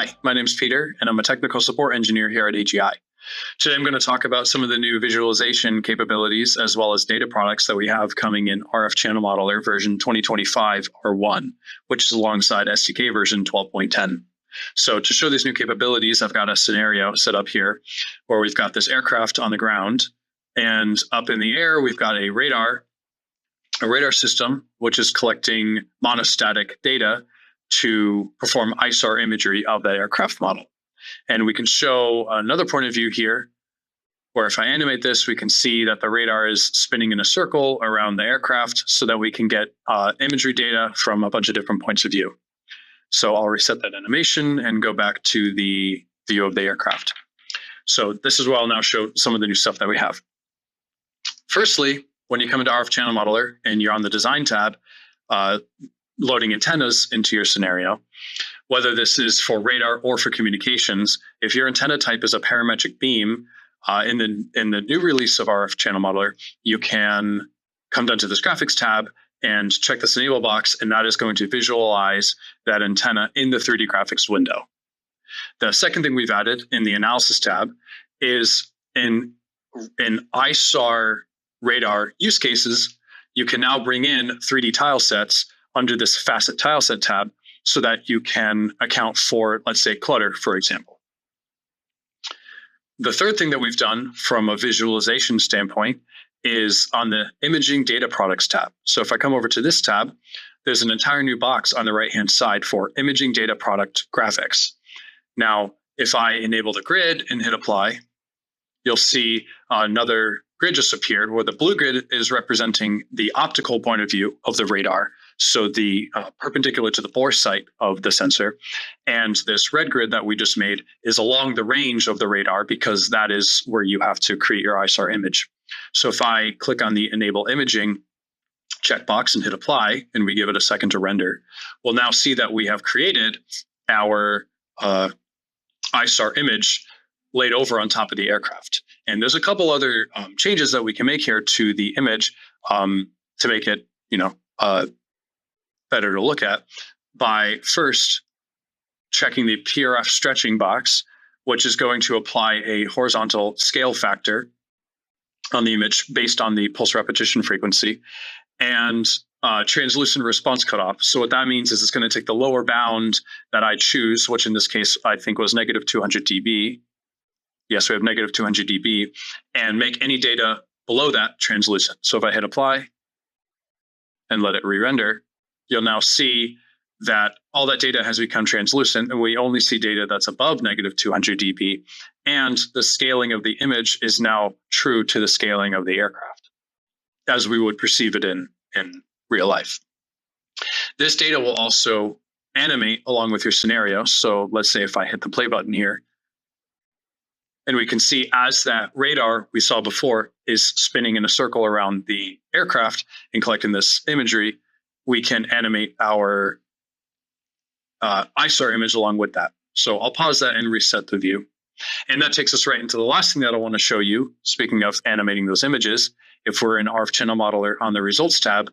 Hi, my name is Peter, and I'm a technical support engineer here at AGI. Today, I'm going to talk about some of the new visualization capabilities as well as data products that we have coming in RF Channel Modeler version 2025 R1, which is alongside STK version 12.10. So to show these new capabilities, I've got a scenario set up here where we've got this aircraft on the ground, and up in the air, we've got a radar system, which is collecting monostatic data to perform ISAR imagery of that aircraft model. And we can show another point of view here, where if I animate this, we can see that the radar is spinning in a circle around the aircraft so that we can get imagery data from a bunch of different points of view. So I'll reset that animation and go back to the view of the aircraft. So this is where I'll now show some of the new stuff that we have. Firstly, when you come into RF Channel Modeler and you're on the Design tab, loading antennas into your scenario, whether this is for radar or for communications, if your antenna type is a parametric beam, in the new release of RF Channel Modeler, you can come down to this Graphics tab and check this Enable box, and that is going to visualize that antenna in the 3D graphics window. The second thing we've added in the Analysis tab is in ISAR radar use cases, you can now bring in 3D tile sets under this Facet tileset tab so that you can account for, let's say, clutter, for example. The third thing that we've done from a visualization standpoint is on the Imaging Data Products tab. So if I come over to this tab, there's an entire new box on the right-hand side for Imaging Data Product Graphics. Now, if I enable the grid and hit apply, you'll see another grid just appeared where the blue grid is representing the optical point of view of the radar, so the perpendicular to the bore sight of the sensor. And this red grid that we just made is along the range of the radar because that is where you have to create your ISAR image. So if I click on the Enable Imaging checkbox and hit apply, and we give it a second to render, we'll now see that we have created our ISAR image laid over on top of the aircraft. And there's a couple other changes that we can make here to the image to make it, better to look at, by first checking the PRF stretching box, which is going to apply a horizontal scale factor on the image based on the pulse repetition frequency, and translucent response cutoff. So what that means is it's going to take the lower bound that I choose, which in this case I think was negative 200 dB. Yes, we have negative 200 dB, and make any data below that translucent. So if I hit apply and let it re-render, you'll now see that all that data has become translucent, and we only see data that's above negative 200 dB. And the scaling of the image is now true to the scaling of the aircraft, as we would perceive it in real life. This data will also animate along with your scenario. So let's say if I hit the play button here, and we can see as that radar we saw before is spinning in a circle around the aircraft and collecting this imagery, we can animate our ISAR image along with that. So I'll pause that and reset the view. And that takes us right into the last thing that I want to show you. Speaking of animating those images, if we're in RF Channel Modeler on the Results tab,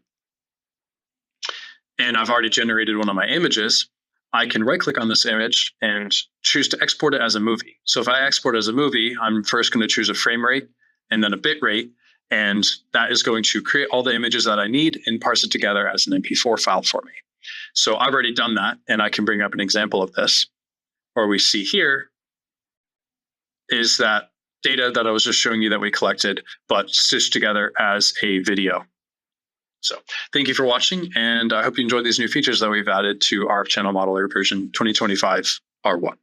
and I've already generated one of my images, I can right-click on this image and choose to export it as a movie. So if I export as a movie, I'm first going to choose a frame rate and then a bit rate, and that is going to create all the images that I need and parse it together as an MP4 file for me. So I've already done that, and I can bring up an example of this. Where we see here is that data that I was just showing you that we collected, but stitched together as a video. So thank you for watching, and I hope you enjoyed these new features that we've added to RF Channel Modeler version 2025 R1.